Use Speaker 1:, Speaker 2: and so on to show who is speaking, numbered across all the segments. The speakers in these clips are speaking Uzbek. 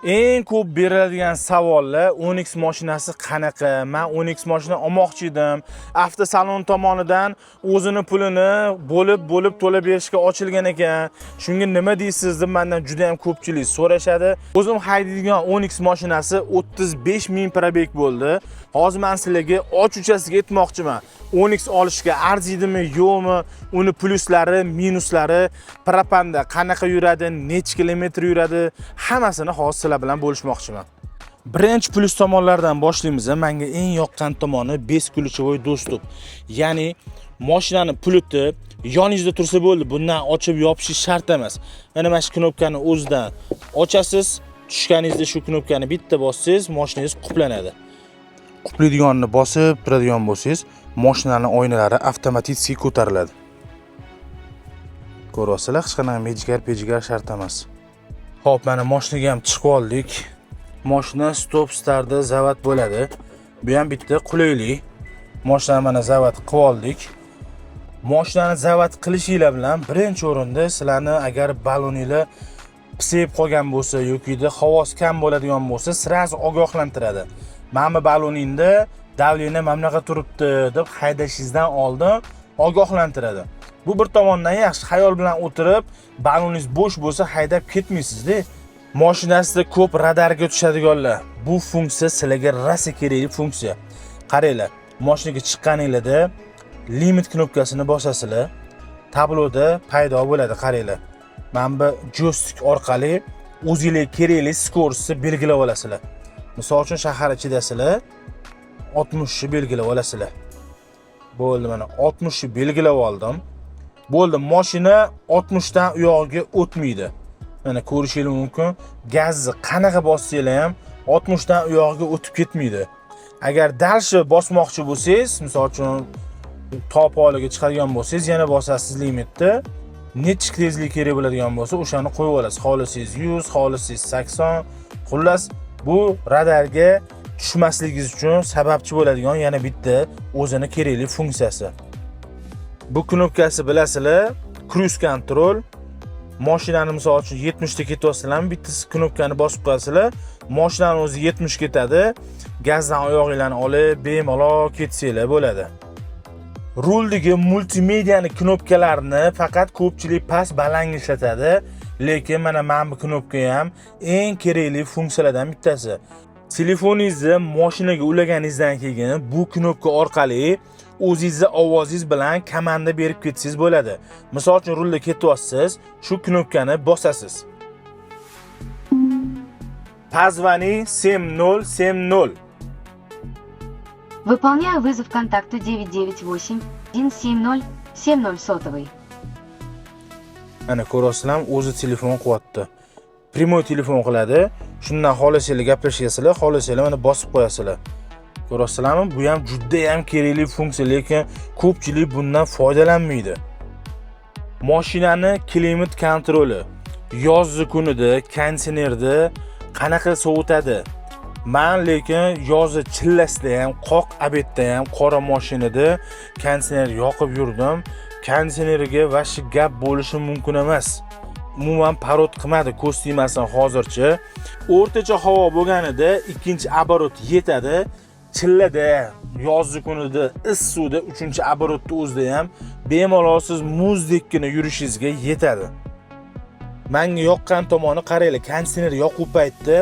Speaker 1: Eng ko'p beriladigan savollar Onyx mashinasi qanaqa? Men Onyx mashina olmoqchi edim. Avtosalon tomonidan o'zini pulini bo'lib to'lab berishga ochilgan ekan. Shunga nima deysiz deb mendan juda ham ko'pchilik so'rashadi. O'zim haydaydigan Onyx mashinasi 35 ming probeg bo'ldi. Hozir men sizlarga ochuchasiga aytmoqchiman. Onyx olishga arziydimi, yo'qmi? Uni pluslari, minuslari, propanda qanaqa yuradi, necha kilometr yuradi, hammasini hozir sizlar bilan bo'lishmoqchiman. Birinchi plus tomonlardan boshlaymiz. Menga eng yoqqan tomoni beskulchovoy do'stub. Ya'ni mashinani puliti yoningizda tursa bo'ldi. Bundan ochib yopish shart emas. Mana shu knopkani o'zidan ochasiz, tushganingizda shu knopkani bitta bossangiz, mashinangiz quplanadi. Quplaydiganini bosib turadigan bo'lsangiz, mashinaning oynalari avtomatik ko'tariladi. Ko'rasizlar, hech qanaqa mejigar shart emas. Xo'p, mana mashinaga ham chiqib oldik. Mashina stop startda zavat bo'ladi. Bu ham bitta qulaylik. Mashinani mana zavat qilib oldik. Mashinani zavat qilishinglar bilan birinchi o'rinda sizlarni agar baloninglar pisib qolgan bo'lsa yoki havosi kam bo'ladigan bo'lsa, sirasi ogohlantiradi. Mana baloningda davleniya mana bunaqa turibdi deb haydashingizdan oldin ogohlantiradi. Bu bir tomondan yaxshi, xayol bilan o'tirib, baloningiz bo'sh bo'lsa haydab ketmaysiz-da. Mashinasida ko'p radarga tushadiganlar. Bu funksiya sizlarga rosa kerakli funksiya. Qaranglar, mashinaga chiqqaningizda limit knopkasini bosasizlar, tabloda paydo bo'ladi, qaranglar. Mana bu joystick orqali o'zingizga kerakli skoroustni belgilab olasizlar. Misol uchun shahar ichidasizlar 60 ni belgilab olasizlar. Bo'ldi, mana 60 ni belgilab oldim. Bo'ldi, mashina 60 dan u yog'iga o'tmaydi. Mana ko'rishingiz mumkin, gazni qanaqa bossanglar ham 60 dan u yog'iga o'tib ketmaydi. Agar dalshi bosmoqchi bo'lsangiz, misol uchun top holiga chiqadigan bo'lsangiz, yana bosasiz limitni. Necha tezlik kerak bo'ladigan bo'lsa, o'shani qo'yib olasiz. Xohlasangiz 100, xohlasangiz 80. Xullas, bu radarga tushmasligingiz uchun sababchi bo'ladigan yana bitta o'zini kerakli funksiyasi. Bu knopkasi bilasizlar, cruise control. Mashinani misol uchun 70 ta ketyapsizlarmi, bitta knopkani bosib qo'yasizlar, mashinani o'zi 70 ketadi. Gazdan oyog'inglarni olib, bemalol ketsanglar bo'ladi. Ruldagi multimediani knopkalarini faqat ko'pchilik past baland ishlatadi, lekin mana bu knopka ham eng kerakli funksiyalardan bittasi. Telefoningizni mashinaga ulaganingizdan keyin bu knopka orqali o'zingizni ovozingiz bilan komanda berib ketsangiz bo'ladi. Misol uchun rulda ketyapsiz, shu knopkani bosasiz. Позвони 7070.
Speaker 2: Выполняю вызов контакту 998-170-70 сотовый.
Speaker 1: Ana ko'rasizlar, o'zi telefon qilyapti. Primoy telefon qiladi. Shundan xohlasanglar gaplashyapsizlar, xohlasanglar mana bosib qo'yasizlar. Ko'rasizlarmi? Bu ham juda ham kerakli funksiya, lekin ko'pchilik bundan foydalanmaydi. Mashinani klimat kontroli. Yozgi kunida konditsionerda qanaqa sovutadi? Men lekin yozi chillasida ham, qoq abetda ham qora mashinada konditsioner yoqib yurdim. Konditsioneriga vashi gap bo'lishi mumkin emas. Umuman parod qilmadi ko'stimasan hozircha. O'rtacha havo bo'lganida ikkinchi оборот yetadi. Chillada, yozgi kunida, issiqda 3-оборотda o'zida ham bemalol siz muzdekkina yurishingizga yetadi. Menga yoqqan tomoni qaranglar, konditsioner yoqib paytda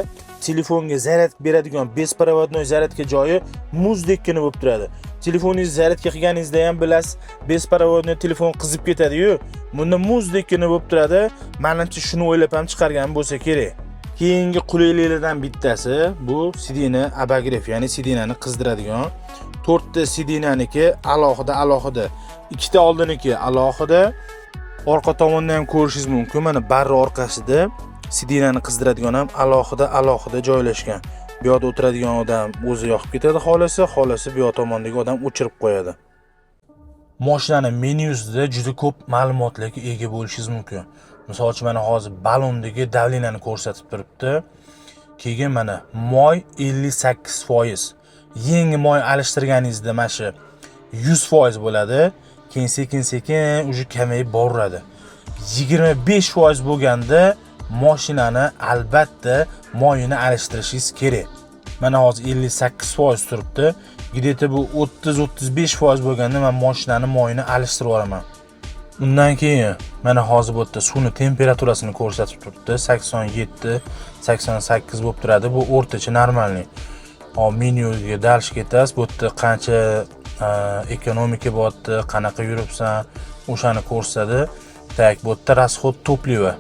Speaker 1: telefonga zaryad beradigan besprovodnoy zaryadka joyi muzdekkina bo'lib turadi. Telefoningizni zaryadka qilganingizda ham bilasiz, besprovodnoy telefon qizib ketadi-yu, bunda muzdekkina bo'lib turadi. Menimcha shuni o'ylab ham chiqargan bo'lsa kerak. Keyingi qulayliklardan bittasi bu sidina abagrev, ya'ni sidinani qizdiradigan. 4 ta sidinaniki alohida, 2 ta oldiniki alohida. Orqa tomondan ham ko'rishingiz mumkin. Mana barra orqasida sidinani qizdiradigan ham alohida joylashgan. Bu yerda o'tiradigan odam o'zi yoqib ketadi, xohlasa bu yoq tomondagi odam o'chirib qo'yadi. Mashinaning menyusida juda ko'p ma'lumotlarga ega bo'lishingiz mumkin. Misol uchun mana hozir balondagi davleniyani ko'rsatib turibdi. Keyin mana moy 58%. Yangi moy alishtirganingizda mana shu 100% bo'ladi. Keyin sekin-sekin uje kamayib boradi. 25% bo'lganda mashinani albatta moyini alishtirishingiz kerak. Mana hozir 58% turibdi. Gideti bu 30-35% bo'lganda men mashinani moyini alishtirib yuboraman. Undan keyin mana hozir bu yerda suvni temperaturasini ko'rsatib turibdi. 87-88 bo'lib turadi. Bu o'rtacha normalniy. Hop menyuga dalish ketasiz. Bu yerda qancha ekonomika bo'lyapti, qanaqa yuribsan, o'shani ko'rsatadi. Tak, bu yerda расход топлива.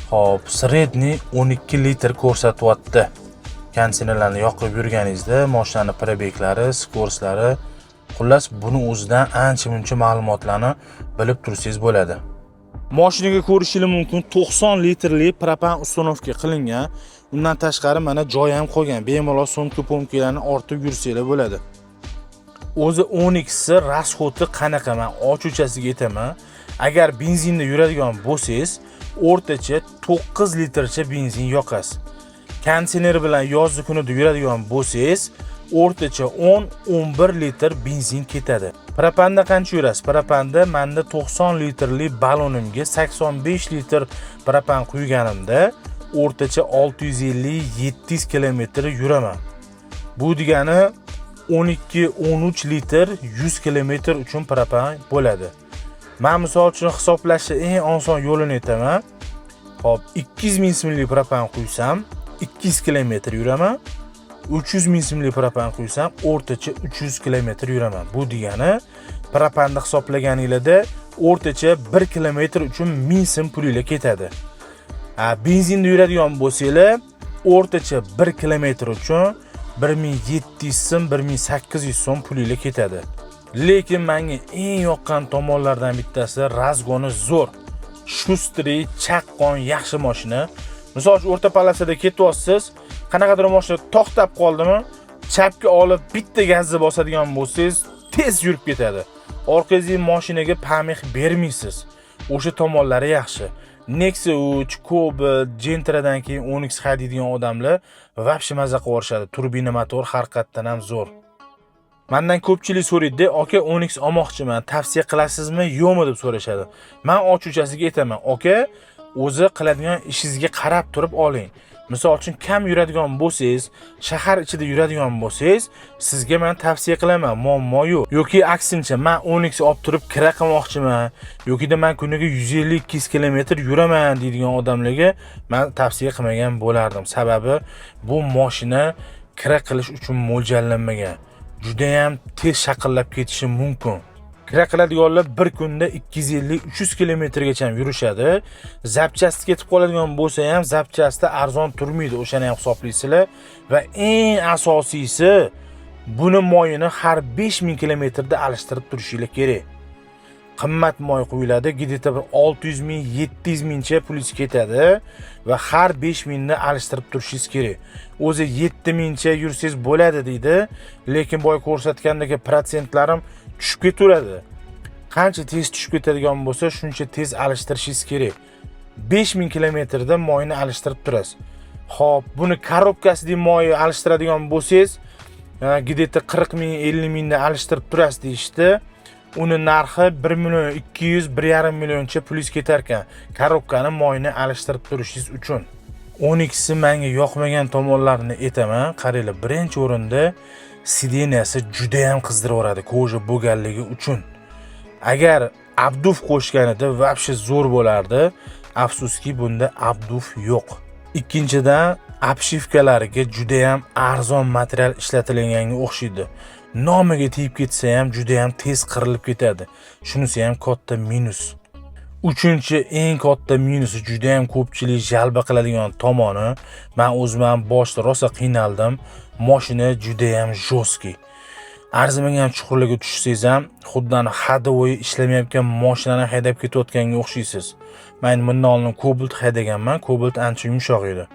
Speaker 1: Hop, sredniy 12 litr ko'rsatyapti. Kondisionerlarni yoqib yurganingizda, mashinani probeglari, skoroslari, xullas buni o'zidan ancha-muncha ma'lumotlarni bilib tursangiz bo'ladi. Mashinaga ko'rishingiz mumkin 90 litrli propan uстановка qilingan. Undan tashqari mana joy ham qo'ygan. Bemalol so'mka-po'mkalarni ortib yursanglar bo'ladi. O'zi 12si расходi qanaqa? Men ochuvchasiga aytaman. Agar benzinda yuradigan bo'lsangiz, o'rtacha 9 litrcha benzin yoqasiz. Kondisioner bilan yozgi kunida yuradigan bo'lsangiz, o'rtacha 10-11 litr benzin ketadi. Propanda qancha yurasiz? Propanda menda 90 litrli balonimga 85 litr propan quyganimda o'rtacha 650-700 kilometr yuraman. Bu degani 12-13 litr 100 kilometr uchun propan bo'ladi. Men misol uchun hisoblashni eng oson yo'lini aytaman. Hop, 200 ming so'mlik propan quysam 200 kilometr yuraman. 300 ming so'mlik propan quysam o'rtacha 300 kilometr yuraman. Bu degani propanni hisoblaganingizda o'rtacha 1 kilometr uchun 1000 so'm pulingiz ketadi. Benzinda yuradigan bo'lsanglar, o'rtacha 1 kilometr uchun 1700 so'm, 1800 so'm pulingiz ketadi. Lekin menga eng yoqqan tomonlardan bittasi razgoni zo'r. Shustri, chaqqon, yaxshi mashina. Misol uchun o'rta polosada ketyapsiz, qanaqadir mashina to'xtab qoldimi, chapga olib bitta gazni bosadigan bo'lsangiz, tez yurib ketadi. Orqangizga mashinaga pamix bermaysiz. O'sha tomonlari yaxshi. Nexia 3, Cobalt, Gentra'dan keyin Onyx haydaydigan odamlar vobshe maza qilishadi. Turbina motor haqiqatdan ham zo'r. Mendan ko'pchilik so'raydi, "Aka, Onyx olmoqchiman, tavsiya qilasizmi, yo'qmi?" deb so'rashadi. Men ochuvchasiga aytaman, "Aka, o'zi qiladigan ishingizga qarab turib oling. Misol uchun kam yuradigan bo'lsangiz, shahar ichida yuradigan bo'lsangiz, sizga men tavsiya qilaman, muammo yo'q. Yoki aksincha, men Onyx olib turib kira qilmoqchiman, yoki men kuniga 150-200 kilometr yuraman deydigan odamlarga men tavsiya qilmagan bo'lardim. Sababi bu mashina kira qilish uchun mo'ljallanmagan. Juda ham tez shaqillab ketishi mumkin. Kira qiladiganlar bir kunda 250-300 kilometrgacha yurishadi. Zapchasti ketib qoladigan bo'lsa ham, zapchasti arzon turmaydi, o'shani ham hisoblaysizlar. Va eng asosiysi, buni moyini har 5000 kilometrda alishtirib turishingiz kerak. Qimmat moy quyiladi, gideta bir 600 ming, 700 mingcha pulingiz ketadi va har 5000 da alishtirib turishingiz kerak. O'zi 7000cha yursangiz bo'ladi deydi, lekin boy ko'rsatgandagi protsentlarim tushib ketaveradi. Qancha tez tushib ketadigan bo'lsa, shuncha tez alishtirishingiz kerak. 5000 kilometrda moyni alishtirib turasiz. Xo'p, buni korobkasidagi moyni alishtiradigan bo'lsangiz, gideta 40 ming, 50 mingda alishtirib turasiz deyishdi. Uni narxi 1 million 200, 1,5 millioncha pulingiz ketar ekan. Korobkani moyni alishtirib turishingiz uchun. 12si menga yoqmagan tomonlarini aytaman. Qaranglar, birinchi o'rinda sideniyasi juda ham qizdirib yoradi koja bo'lganligi uchun. Agar abduf qo'shganida vobshe zo'r bo'lardi. Afsuski bunda abduf yo'q. Ikkinchidan, obshivkalariga juda ham arzon material ishlatilganga o'xshaydi. Nomiga tegib ketsa ham juda ham tez qirilib ketadi. Shunisi ham katta minus. Uchinchi eng katta minusi, juda ham ko'pchilik jalba qiladigan tomoni, men o'zim ham boshda rosa qiynaldim. Mashina juda ham jo'ski. Arzimagan chuqurlarga tushsangiz ham, xuddi hadovoy ishlamayotgan mashinani haydab ketayotganga o'xshaysiz. Men bundan oldin Cobalt haydaganman. Cobalt ancha yumshoq edi.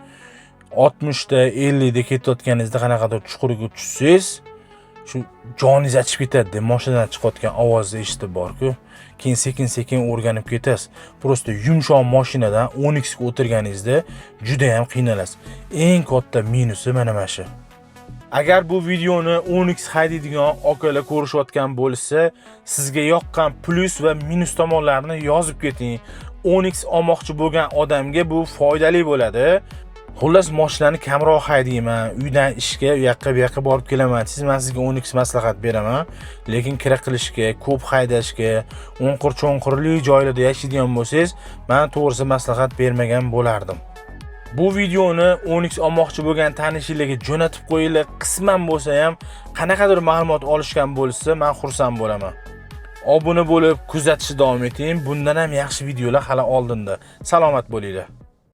Speaker 1: 60 da 50 da ketayotganingizda qanaqadir chuqurga tushsangiz, shu joningiz achib ketadi. Mashinadan chiqayotgan ovozni eshitib bor-ku, keyin sekin-sekin o'rganib ketasiz. Prosta yumshoq mashinadan Onyx ga o'tirganingizda juda ham qiynalasiz. Eng katta minusi mana shu. Agar bu videoni Onyx haydaydigan okalar ko'rishayotgan bo'lsa, sizga yoqqan plus va minus tomonlarini yozib keting. Onyx olmoqchi bo'lgan odamga bu foydali bo'ladi. Xullas, mashinani kamroq haydayman, uydan ishga, u yoqqa bu yoqqa borib kelaman. Siz men sizga Onyx maslahat beraman, lekin kira qilishga, ko'p haydashga, o'nqir-cho'nqirli joylarda yashaydigan bo'lsangiz, men to'g'risi maslahat bermagan bo'lardim. Bu videoni Onyx olmoqchi bo'lgan tanishinglarga jo'natib qo'yinglar. Qisman bo'lsa ham qanaqadir ma'lumot olishgan bo'lsa, men xursand bo'laman. Obuna bo'lib, kuzatishni davom eting. Bundan ham yaxshi videolar hali oldinda. Salomat bo'linglar.